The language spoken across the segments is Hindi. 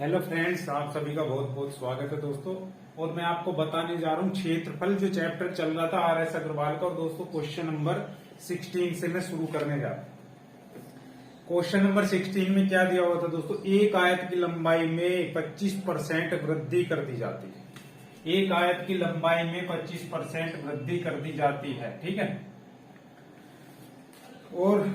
हेलो फ्रेंड्स, आप सभी का बहुत बहुत स्वागत है दोस्तों। और मैं आपको बताने जा रहा हूँ क्षेत्रफल, जो चैप्टर चल रहा था आर.एस. अग्रवाल का। और दोस्तों क्वेश्चन नंबर 16 से मैं शुरू करने जा रहा हूँ। क्वेश्चन नंबर 16 में क्या दिया हुआ था दोस्तों? एक आयत की लंबाई में 25% वृद्धि कर दी जाती है। एक आयत की लंबाई में 25% वृद्धि कर दी जाती है, ठीक है। और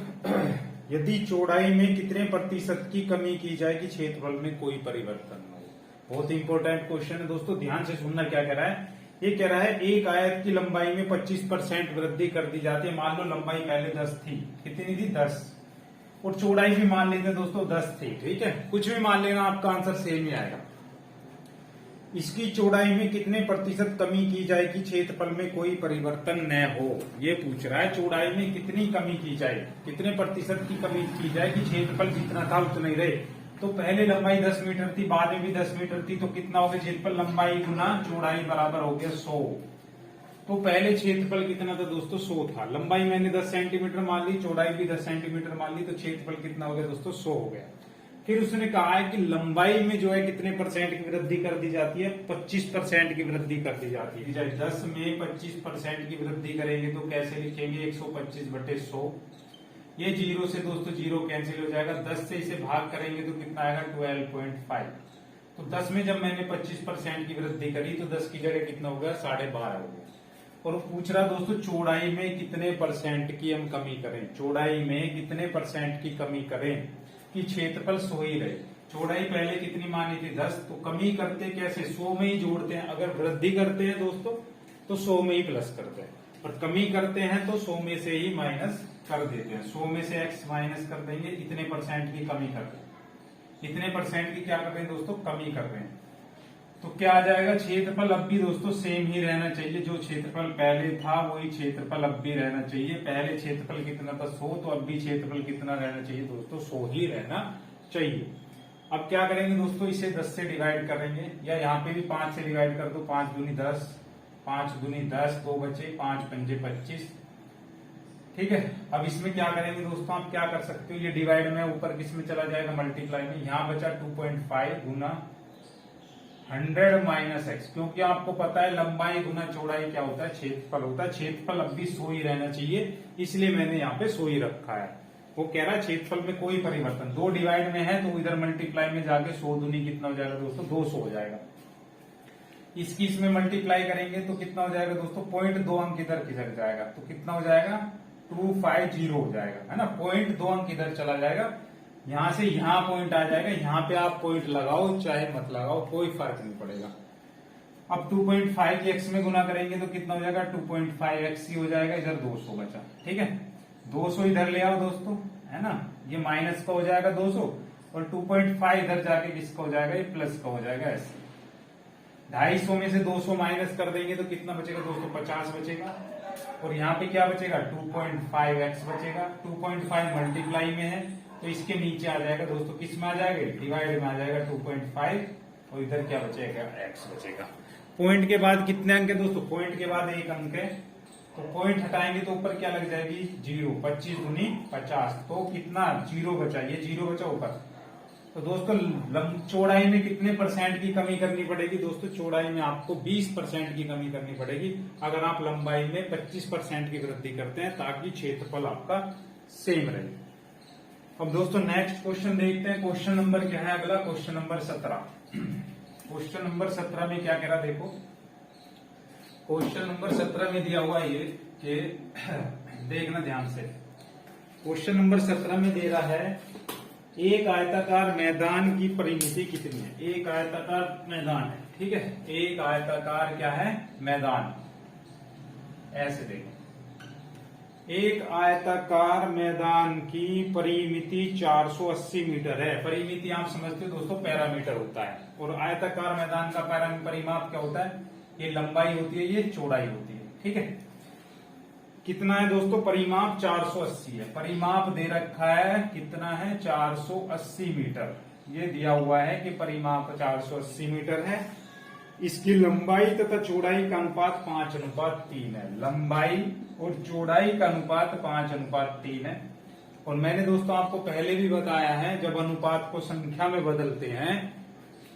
यदि चौड़ाई में कितने प्रतिशत की कमी की जाए कि क्षेत्रफल में कोई परिवर्तन न हो। बहुत इंपॉर्टेंट क्वेश्चन है दोस्तों, ध्यान से सुनना। क्या कह रहा है? ये कह रहा है एक आयत की लंबाई में 25% वृद्धि कर दी जाती है। मान लो लंबाई पहले 10 थी, कितनी थी? 10। और चौड़ाई भी मान लेते हैं दोस्तों 10 थी, ठीक है। कुछ भी मान लेना, आपका आंसर सेम ही आएगा। इसकी चौड़ाई में कितने प्रतिशत कमी की जाए कि क्षेत्रफल में कोई परिवर्तन न हो, ये पूछ रहा है। चौड़ाई में कितनी कमी की जाए, कितने प्रतिशत की कमी की जाए कि क्षेत्रफल जितना था उतना ही रहे। तो पहले लंबाई 10 मीटर थी, बाद में भी 10 मीटर थी, तो कितना हो गया क्षेत्रफल? लंबाई गुना चौड़ाई बराबर हो गया 100। तो पहले क्षेत्रफल कितना था दोस्तों? 100 था। लंबाई मैंने 10 सेंटीमीटर मान ली, चौड़ाई भी 10 सेंटीमीटर मान ली, तो क्षेत्रफल कितना हो गया दोस्तों? 100 हो गया। फिर उसने कहा है कि लंबाई में जो है कितने परसेंट की वृद्धि कर दी जाती है? 25% की वृद्धि कर दी जाती है। 10 में 25% की वृद्धि करेंगे तो कैसे लिखेंगे? 125/100। ये जीरो से दोस्तों जीरो कैंसिल हो जाएगा। 10 से इसे भाग करेंगे तो कितना आएगा? 12.5। तो 10 में जब मैंने 25% की वृद्धि करी तो 10 की जगह कितना हो गया? 12.5 हो गया। और पूछ रहा दोस्तों चौड़ाई में कितने परसेंट की हम कमी करें। चौड़ाई में कितने परसेंट की कमी करें कि क्षेत्रफल 100 ही रहे। चौड़ाई पहले कितनी मानी थी? 10। तो कमी करते कैसे? 100 में ही जोड़ते हैं। अगर वृद्धि करते हैं दोस्तों तो 100 में ही प्लस करते हैं, और कमी करते हैं तो 100 में से ही माइनस कर देते हैं। 100 में से x माइनस कर देंगे, इतने परसेंट की कमी कर रहे हैं। इतने परसेंट की क्या कर रहे हैं दोस्तों? कमी कर रहे हैं। तो क्या आ जाएगा? क्षेत्रफल अब भी दोस्तों सेम ही रहना चाहिए। जो क्षेत्रफल पहले था वही क्षेत्रफल अब भी रहना चाहिए। पहले क्षेत्रफल कितना था? 100। तो अब भी क्षेत्रफल कितना रहना चाहिए दोस्तों? 100 ही रहना चाहिए। अब क्या करेंगे दोस्तों? इसे 10 से डिवाइड करेंगे, या यहाँ पे भी 5 से डिवाइड कर दो। 5 दूनी 10, 5 दूनी 10, 2 बचे, 5 पंजे 25, ठीक है। अब इसमें क्या करेंगे दोस्तों? आप क्या कर सकते हो? ये डिवाइड में ऊपर किस में चला जाएगा? मल्टीप्लाई में। यहाँ बचा 2.5 गुना 100 माइनस x, क्योंकि आपको पता है लंबाई गुना चौड़ाई क्या होता है? क्षेत्रफल होता है। क्षेत्रफल अब भी 100 ही रहना चाहिए, इसलिए मैंने यहाँ पे 100 ही रखा है। वो कह रहा है क्षेत्रफल में कोई परिवर्तन। 2 डिवाइड में है तो इधर मल्टीप्लाई में जाके 100 दूनी कितना हो जाएगा दोस्तों? 200 हो जाएगा। इसकी इसमें मल्टीप्लाई करेंगे तो कितना हो जाएगा दोस्तों? 0.2 अंक इधर किधर जाएगा तो कितना हो जाएगा? 250 हो जाएगा, है ना। 0.2 अंक इधर चला जाएगा, यहां से यहां पॉइंट आ जाएगा। यहां पे आप पॉइंट लगाओ चाहे मत लगाओ, कोई फर्क नहीं पड़ेगा। अब 2.5 की x में गुना करेंगे तो कितना हो जाएगा? 2.5x ही हो जाएगा। इधर 200 बचा, ठीक है। 200 इधर ले आओ दोस्तों, है ना। ये माइनस का हो जाएगा 200, और 2.5 इधर जाके किसका हो जाएगा? ये प्लस का हो जाएगा। ऐसे 250 में से 200 माइनस कर देंगे तो कितना बचेगा दोस्तों? 50 बचेगा। और यहाँ पे क्या बचेगा? 2.5x बचेगा। 2.5 मल्टीप्लाई में है तो इसके नीचे आ जाएगा दोस्तों, किस में आ जाएगा? डिवाइड में आ जाएगा 2.5, और इधर क्या बचेगा? x बचेगा। पॉइंट के बाद कितने अंक है दोस्तों? पॉइंट के बाद 1 अंक है, तो पॉइंट हटाएंगे तो ऊपर क्या लग जाएगी? 0। 25 दूनी 50, तो कितना? 0 बचा। ये 0 बचा ऊपर। तो दोस्तों चौड़ाई में कितने परसेंट की कमी करनी पड़ेगी दोस्तों? चौड़ाई में आपको 20% की कमी करनी पड़ेगी अगर आप लंबाई में 25% की वृद्धि करते हैं, ताकि क्षेत्रफल आपका सेम रहे। अब दोस्तों नेक्स्ट क्वेश्चन देखते हैं। क्वेश्चन नंबर क्या है अगला? Question number 17। क्वेश्चन नंबर 17 में क्या कह रहा देखो। क्वेश्चन नंबर 17 में दिया हुआ ये कि देखना ध्यान से। क्वेश्चन नंबर 17 में दे रहा है एक आयताकार मैदान की परिमिति कितनी है। एक आयताकार मैदान है, ठीक है। एक आयताकार क्या है? मैदान। ऐसे देखो, एक आयताकार मैदान की परिमिति 480 मीटर है। परिमिति आप समझते हो दोस्तों, पैरामीटर होता है। और आयताकार मैदान का परिमाप क्या होता है? ये लंबाई होती है, ये चौड़ाई होती है, ठीक है। कितना है दोस्तों? परिमाप 480 है। परिमाप दे रखा है कितना है? 480 मीटर। ये दिया हुआ है कि परिमाप 480 मीटर है। इसकी लंबाई तथा चौड़ाई का अनुपात 5:3 है। लंबाई और चौड़ाई का अनुपात 5:3 है। और मैंने दोस्तों आपको पहले भी बताया है, जब अनुपात को संख्या में बदलते हैं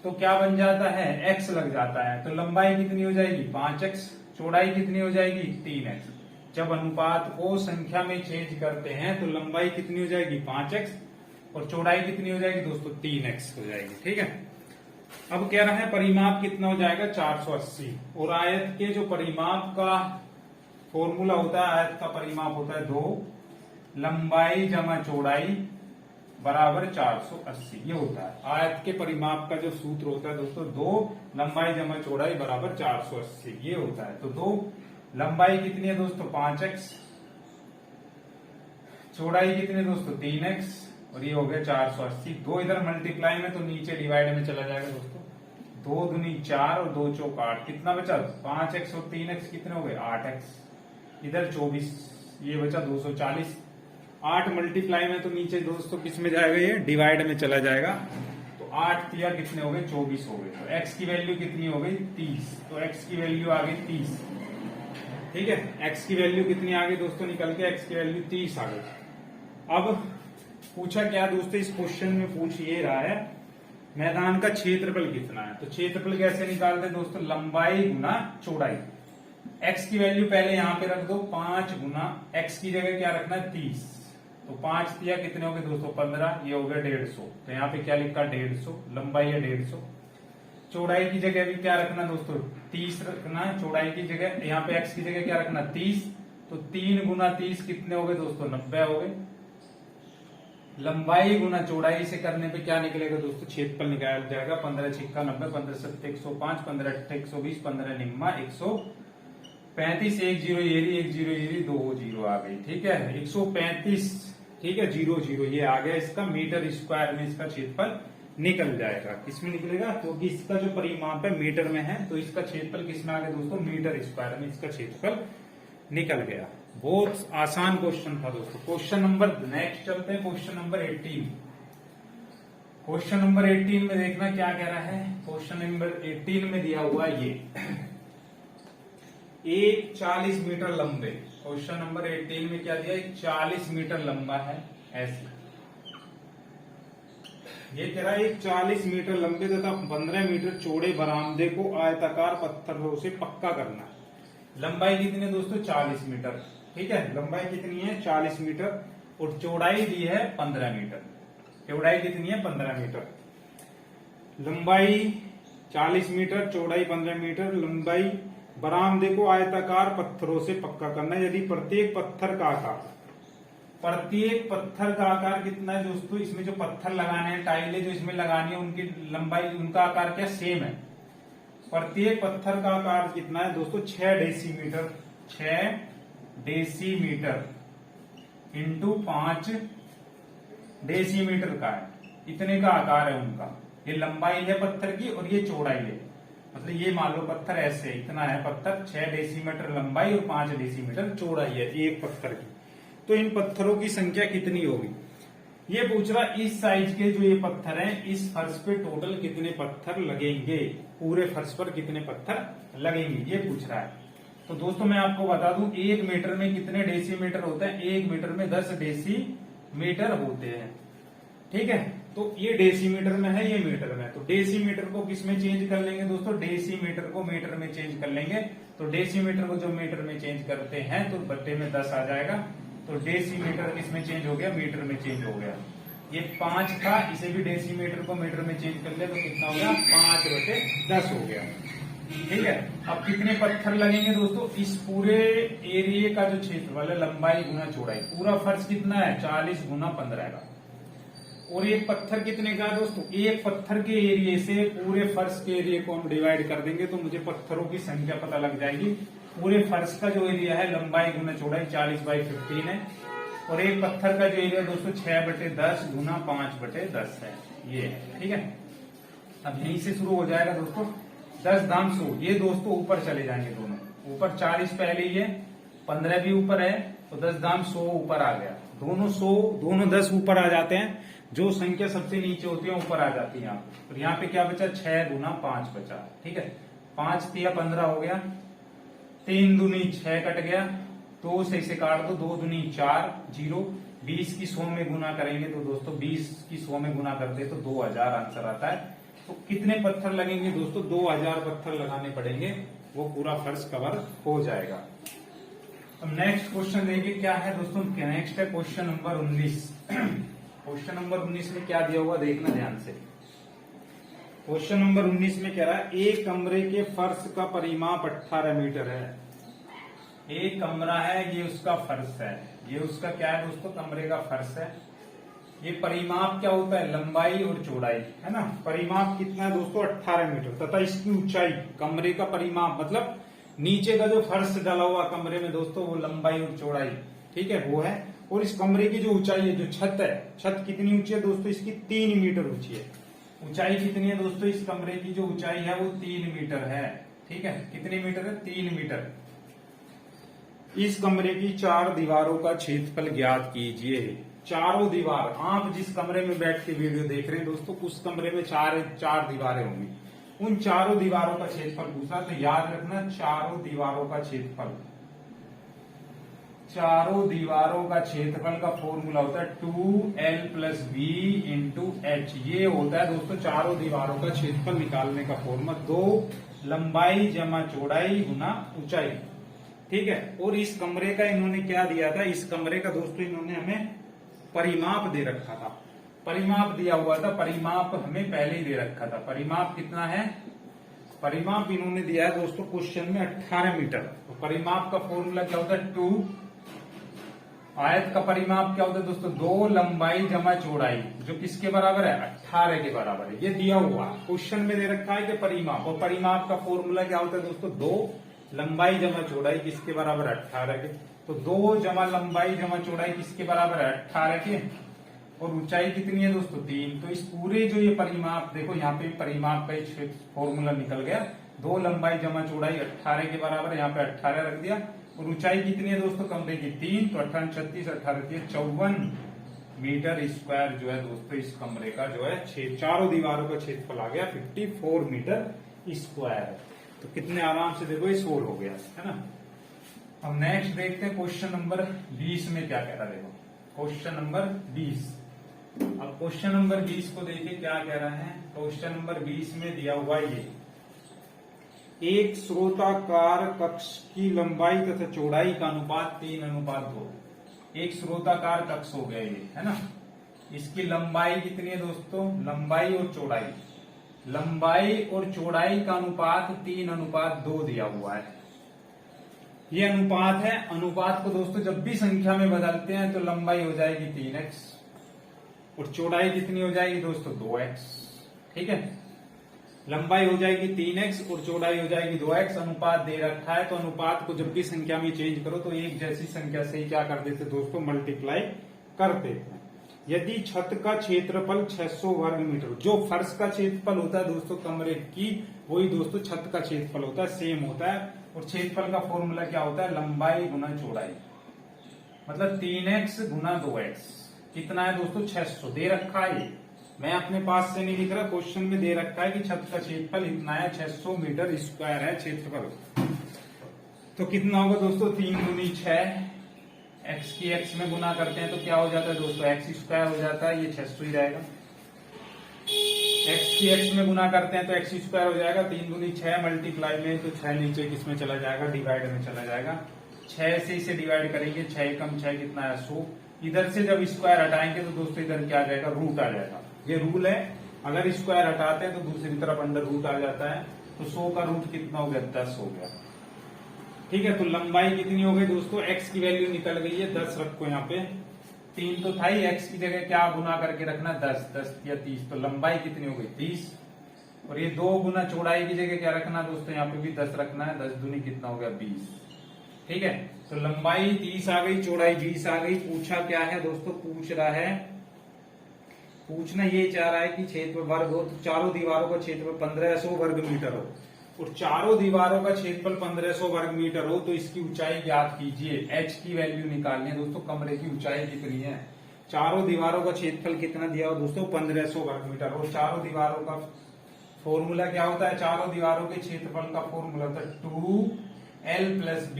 तो क्या बन जाता है, x लग जाता है। तो लंबाई कितनी हो जाएगी 5x, चौड़ाई कितनी हो जाएगी 3x। जब अनुपात को संख्या में चेंज करते हैं तो लंबाई कितनी हो जाएगी 5x और चौड़ाई कितनी हो जाएगी दोस्तों 3x हो जाएगी। ठीक है, अब कह रहा है परिमाप कितना हो जाएगा 480। और आयत के जो परिमाप का फॉर्मूला होता है, आयत का परिमाप होता है 2 लंबाई जमा चौड़ाई बराबर 480। ये होता है आयत के परिमाप का जो सूत्र होता है दोस्तों, 2 लंबाई जमा चौड़ाई बराबर 480 ये होता है। तो 2 लंबाई कितनी है दोस्तों 5x, चौड़ाई कितनी है दोस्तों 3x और ये हो गया 480। 2 इधर मल्टीप्लाई में तो नीचे डिवाइड में चला जाएगा दोस्तों, 2 दूनी 4 और 2 चौक 8, कितना बचा 5x और 3x कितने हो गए 8x, इधर 24, ये बचा 240। 8 मल्टीप्लाई में तो नीचे दोस्तों किस में जाएगा, ये डिवाइड में चला जाएगा। तो 8 तिया कितने हो गए 24 हो गए। तो x की वैल्यू कितनी हो गई 30, तो x की वैल्यू आ गई 30। ठीक है, x की वैल्यू कितनी आ गई दोस्तों निकल के, x की वैल्यू 30 आ गई। अब पूछा क्या दोस्तों, इस क्वेश्चन में पूछ ये रहा है मैदान का क्षेत्रफल कितना है। तो क्षेत्रफल कैसे निकालते हैं दोस्तों, लंबाई गुना चौड़ाई। x की वैल्यू पहले यहां पे रख दो 5 गुना x की जगह क्या रखना है 30, तो 5 तिया कितने हो गए दोस्तों 15, ये हो गया 150। तो यहाँ पे क्या लिखा 150, लंबाई है 150। चौड़ाई की जगह भी क्या रखना दोस्तों 30 रखना है, चौड़ाई की जगह यहाँ पे x की जगह क्या रखना 30, तो 3 गुना 30 कितने हो गए दोस्तों 90 हो गए। लंबाई गुना चौड़ाई से करने पे क्या निकलेगा दोस्तों, क्षेत्रफल निकाला जाएगा 15 छिक्का 90, 15 सत्ते 105, 15 अट्ठे 120, 15 निम्मा 135, 1 जीरो ये 2 जीरो आ गई। ठीक है 135, ठीक है 0 0 ये आ गया। इसका मीटर स्क्वायर में इसका क्षेत्रफल निकल जाएगा। किसमें निकलेगा, क्योंकि इसका जो परिमाप है मीटर में है, तो इसका क्षेत्रफल किसमें आ गया दोस्तों मीटर स्क्वायर में इसका क्षेत्रफल निकल गया। बहुत आसान क्वेश्चन था दोस्तों। क्वेश्चन नंबर नेक्स्ट चलते हैं, क्वेश्चन नंबर 18। क्वेश्चन नंबर 18 में देखना क्या कह रहा है। क्वेश्चन नंबर 18 में दिया हुआ ये एक 40 मीटर लंबे, क्वेश्चन नंबर 18 में क्या दिया, 40 मीटर लंबा है ऐसे। ये कह रहा है एक 40 मीटर लंबे तथा 15 मीटर चौड़े बरामदे को आयताकार पत्थरों से पक्का करना है। लंबाई कितनी है दोस्तों 40 मीटर। ठीक है, लंबाई कितनी है 40 मीटर और चौड़ाई दी है 15 मीटर। चौड़ाई कितनी है 15 मीटर, लंबाई 40 मीटर चौड़ाई 15 मीटर। लंबाई बरामदे को आयताकार पत्थरों से पक्का करना है यदि प्रत्येक पत्थर का आकार कितना है दोस्तों, इसमें जो पत्थर लगाने हैं टाइलें जो इसमें लगानी है उनकी लंबाई उनका आकार क्या सेम है। प्रत्येक पत्थर का आकार कितना है दोस्तों 6 डेसीमीटर, 6 डेसीमीटर इंटू 5 डेसीमीटर का है, इतने का आकार है उनका। ये लंबाई है पत्थर की और ये चौड़ाई है, मतलब ये मान लो पत्थर ऐसे इतना है पत्थर, 6 डेसीमीटर लंबाई और 5 डेसीमीटर चौड़ाई है एक पत्थर की। तो इन पत्थरों की संख्या कितनी होगी ये पूछ रहा। इस साइज के जो ये पत्थर हैं इस फर्श पे टोटल कितने पत्थर लगेंगे, पूरे फर्श पर कितने पत्थर लगेंगे ये पूछ रहा है। तो दोस्तों मैं आपको बता दूं 1 मीटर में कितने डेसीमीटर होते हैं, 1 मीटर में 10 डेसीमीटर होते हैं। ठीक है, तो ये डेसीमीटर में है, ये मीटर में है। तो डेसीमीटर को किस में चेंज कर लेंगे दोस्तों, डेसीमीटर को मीटर में चेंज कर लेंगे। तो डेसीमीटर को जो मीटर में चेंज करते हैं तो बट्टे में 10 आ जाएगा। तो डेसीमीटर किस में चेंज हो गया, मीटर में चेंज हो गया। ये 5 था, इसे भी डेसीमीटर को मीटर में चेंज कर ले तो कितना हो गया 5/10 हो गया। ठीक है, अब कितने पत्थर लगेंगे दोस्तों, इस पूरे एरिया का जो क्षेत्रफल है लंबाई गुना चौड़ाई, पूरा फर्श कितना है 40 गुना 15 का। और एक पत्थर कितने का दोस्तों, एक पत्थर के एरिया से पूरे फर्श के एरिया को हम डिवाइड कर देंगे तो मुझे पत्थरों की संख्या पता लग जाएगी। पूरे फर्श का जो एरिया है लंबाई गुना चौड़ाई 40/15 है और एक पत्थर का जो एरिया दोस्तों 6/10 गुना 5/10 है ये है। ठीक है, अब यहीं से शुरू हो जाएगा दोस्तों 10 दाम 100, ये दोस्तों ऊपर चले जाएंगे दोनों, ऊपर 40 पहले ही है 15 भी ऊपर है तो 10 दाम 100 ऊपर आ गया। दोनों 100 दोनों 10 ऊपर आ जाते हैं, जो संख्या सबसे नीचे होती है ऊपर आ जाती है यहाँ। और यहाँ पे क्या बचा 6 गुना 5 बचा। ठीक है, 5 तिया 15 हो गया, 3 दूनी 6 कट गया, 2 से इसे काट दो, 2 दूनी 4 0, 20 की 100 में गुना करेंगे तो दोस्तों 20 की 100 में गुना करते तो 2000 आंसर आता है। तो कितने पत्थर लगेंगे दोस्तों? 2000 पत्थर लगाने पड़ेंगे, वो पूरा फर्श कवर हो जाएगा। अब नेक्स्ट क्वेश्चन देखिए क्या है दोस्तों। नेक्स्ट है क्वेश्चन नंबर 19। क्वेश्चन नंबर 19 में क्या दिया हुआ देखना ध्यान से। क्वेश्चन नंबर 19 में कह रहा है एक कमरे के फर्श का परिमाप 18 मीटर है। एक कमरा है, ये उसका फर्श है, ये उसका क्या है दोस्तों? कमरे का फर्श है। ये परिमाप क्या होता है? लंबाई और चौड़ाई, है ना। परिमाप कितना है दोस्तों? 18 मीटर। तथा इसकी ऊंचाई, कमरे का परिमाप मतलब नीचे का जो फर्श डाला हुआ कमरे में दोस्तों, वो लंबाई और चौड़ाई, ठीक है, वो है। और इस कमरे की जो ऊंचाई है, जो छत है, छत कितनी ऊंची है दोस्तों? इसकी 3 मीटर ऊंची है। ऊंचाई कितनी है दोस्तों? इस कमरे की जो ऊंचाई है वो 3 मीटर है, ठीक है। कितनी मीटर है? 3 मीटर। इस कमरे की 4 दीवारों का क्षेत्रफल ज्ञात कीजिए। चारों दीवार, आप जिस कमरे में बैठ के वीडियो देख रहे हैं दोस्तों, उस कमरे में चार दीवारें होंगी। उन चारों दीवारों का क्षेत्रफल पूछा, तो याद रखना चारों दीवारों का क्षेत्रफल, चारों दीवारों का क्षेत्रफल का फॉर्मूला होता है 2l + b × h। ये होता है दोस्तों चारों दीवारों का क्षेत्रफल निकालने का फॉर्मूला, 2 लंबाई जमा चौड़ाई गुना ऊंचाई, ठीक है। और इस कमरे का इन्होंने क्या दिया था? इस कमरे का दोस्तों इन्होंने हमें परिमाप दे रखा था, परिमाप दिया हुआ था। परिमाप हमें पहले ही दे रखा था। परिमाप कितना है? परिमाप इन्होंने दिया है दोस्तों क्वेश्चन में 18 मीटर। तो परिमाप का फॉर्मूला क्या होता है? 2, आयत का परिमाप क्या होता है दोस्तों? 2 लंबाई जमा चौड़ाई, जो किसके बराबर है? 18 के बराबर है। ये दिया हुआ क्वेश्चन में दे रखा है कि परिमाप, और परिमाप का फॉर्मूला क्या होता है दोस्तों? 2 लंबाई जमा चौड़ाई किसके बराबर है? 18 के। तो 2 जमा लंबाई जमा चौड़ाई किसके बराबर है? 18 के। और ऊंचाई कितनी है दोस्तों? 3। तो इस पूरे जो ये परिमाप, देखो यहाँ पे परिमाप का एक फॉर्मूला निकल गया। 2 लंबाई जमा चौड़ाई 18 के बराबर है, यहाँ पे 18 रख दिया। और ऊंचाई कितनी है दोस्तों कमरे की? 3। तो 18 36 18 54 मीटर स्क्वायर जो है दोस्तों इस कमरे का जो है चारों दीवारों का क्षेत्रफल आ गया 54 मीटर स्क्वायर। तो कितने आराम से देखो ये सोल्व हो गया, है ना। अब नेक्स्ट देखते हैं क्वेश्चन नंबर 20 में क्या कह रहा है। देखो क्वेश्चन नंबर 20। अब क्वेश्चन नंबर 20 को देखिए क्या कह रहा है। क्वेश्चन नंबर 20 में दिया हुआ ये एक स्रोताकार कक्ष की लंबाई तथा चौड़ाई का अनुपात 3:2। एक स्रोताकार कक्ष हो गया ये, है ना। इसकी लंबाई कितनी है दोस्तों? लंबाई और चौड़ाई, लंबाई और चौड़ाई का अनुपात 3:2 दिया हुआ है। ये अनुपात है। अनुपात को दोस्तों जब भी संख्या में बदलते हैं तो लंबाई हो जाएगी 3x और चौड़ाई कितनी हो जाएगी दोस्तों? 2x, ठीक है। लंबाई हो जाएगी 3x और चौड़ाई हो जाएगी 2x। अनुपात दे रखा है, तो अनुपात को जब भी संख्या में चेंज करो तो एक जैसी संख्या से ही क्या कर देते दोस्तों? मल्टीप्लाई कर देते हैं। यदि छत का क्षेत्रफल 600 वर्ग मीटर, जो फर्श का क्षेत्रफल होता है दोस्तों कमरे की, वही दोस्तों छत का क्षेत्रफल होता है, सेम होता है। और क्षेत्रफल का फॉर्मूला क्या होता है? लंबाई गुना चौड़ाई, मतलब 3x गुना 2x। कितना है दोस्तों? 600 दे रखा है। मैं अपने पास से नहीं लिख रहा, क्वेश्चन में दे रखा है कि छत का क्षेत्रफल इतना है, 600 मीटर स्क्वायर है क्षेत्रफल। तो कितना होगा दोस्तों? 3 दूनी 6, x की x में गुना करते हैं तो क्या हो जाता है दोस्तों? x स्क्वायर हो जाता है, ये 600 ही रहेगा। x की x में गुना करते हैं तो x स्क्वायर हो जाएगा। 3 दूनी 6 मल्टीप्लाई में तो 6 नीचे किसमें चला जाएगा? डिवाइड में चला जाएगा। 6 से इसे डिवाइड करेंगे, 6 कम 6 कितना है? 100। इधर से जब स्क्वायर हटाएंगे तो दोस्तों इधर क्या आ जाएगा? रूट आ जाएगा। ये रूल है, अगर स्क्वायर हटाते हैं तो दूसरी तरफ अंडर रूट आ जाता है। तो 100 का रूट कितना हो गया? 10 हो गया, ठीक है। तो लंबाई कितनी हो गई दोस्तों? x की वैल्यू निकल गई है 10 रखो यहाँ पे। 3 तो था ही, x की जगह क्या गुना करके रखना? 10 10 या 30। तो लंबाई कितनी हो गई? 30। और ये 2 गुना चौड़ाई की जगह क्या रखना दोस्तों? यहाँ पे भी 10 रखना है। 10 दूनी कितना हो गया? 20, ठीक है। तो लंबाई 30 आ गई, चौड़ाई 20 आ गई। पूछा क्या है दोस्तों? पूछ रहा है, पूछना ये चाह रहा है कि क्षेत्र वर्ग हो, तो चारों दीवारों का क्षेत्रफल 1500 वर्ग मीटर हो, और चारों दीवारों का क्षेत्रफल 1500 वर्ग मीटर हो, तो इसकी ऊंचाई ज्ञात कीजिए। h की वैल्यू निकालनी है दोस्तों। कमरे की ऊंचाई कितनी है? चारों दीवारों का क्षेत्रफल कितना दिया हो दोस्तों? 1500 वर्ग मीटर। और चारों दीवारों का फॉर्मूला क्या होता है? चारों दीवारों के क्षेत्रफल का फॉर्मूला होता है 2l + b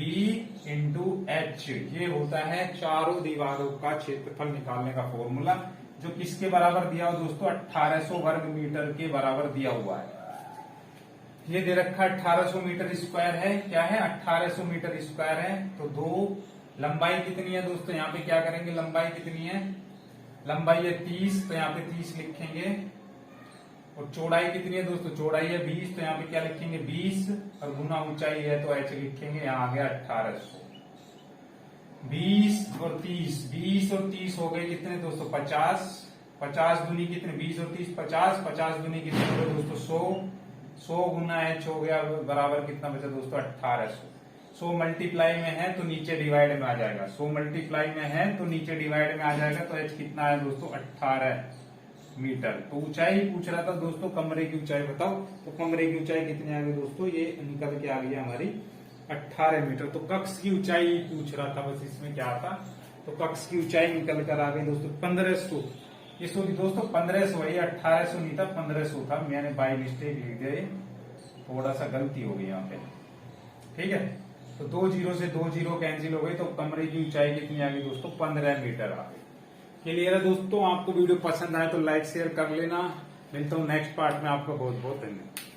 × h। ये होता है चारों दीवारों का क्षेत्रफल निकालने का फॉर्मूला। जो किसके बराबर दिया हुआ दोस्तों 1800 वर्ग मीटर के बराबर दिया हुआ है। ये दे रखा 1800 मीटर स्क्वायर है, क्या है 1800 मीटर स्क्वायर है। तो दो लंबाई कितनी है दोस्तों, यहाँ पे क्या करेंगे, लंबाई कितनी है, लंबाई है 30, तो यहाँ पे 30 लिखेंगे। और चौड़ाई कितनी है दोस्तों, चौड़ाई है 20, तो यहाँ पे क्या लिखेंगे 20, और गुना ऊंचाई है तो h लिखेंगे। यहाँ आ गया 1800। 20 और 30, 20 और 30 हो गए कितने दोस्तों 50, 50 दूनी कितने 20 और 30 50, 50 दूनी कितने हो गए दोस्तों 100, 100 गुना h हो गया बराबर कितना बचा दोस्तों 1800। 100 मल्टीप्लाई में है तो नीचे डिवाइड में आ जाएगा, 100 मल्टीप्लाई में है तो नीचे डिवाइड में आ जाएगा। तो h कितना है दोस्तों 18 मीटर। तो ऊंचाई पूछ रहा था दोस्तों, कमरे की ऊंचाई बताओ, तो कमरे की ऊंचाई कितनी आ गई दोस्तों, ये निकल के आ गई हमारी 18 मीटर। तो कक्ष की ऊंचाई पूछ रहा था, बस इसमें क्या था, तो कक्ष की ऊंचाई निकल कर आ गई दोस्तों 1500। ये सॉरी दोस्तों 1500 है, 1800 नहीं था 1500 था, मैंने बाय मिस्टेक लिख दिया, थोड़ा सा गलती हो गई यहाँ पे, ठीक है। तो 2 जीरो से 2 जीरो कैंसिल हो गई, तो कमरे की ऊंचाई कितनी आ गई दोस्तों 15 मीटर आ गई। क्लियर है दोस्तों, आपको वीडियो पसंद आए तो लाइक शेयर कर लेना। मिलता हूँ नेक्स्ट पार्ट में, आपका बहुत बहुत धन्यवाद।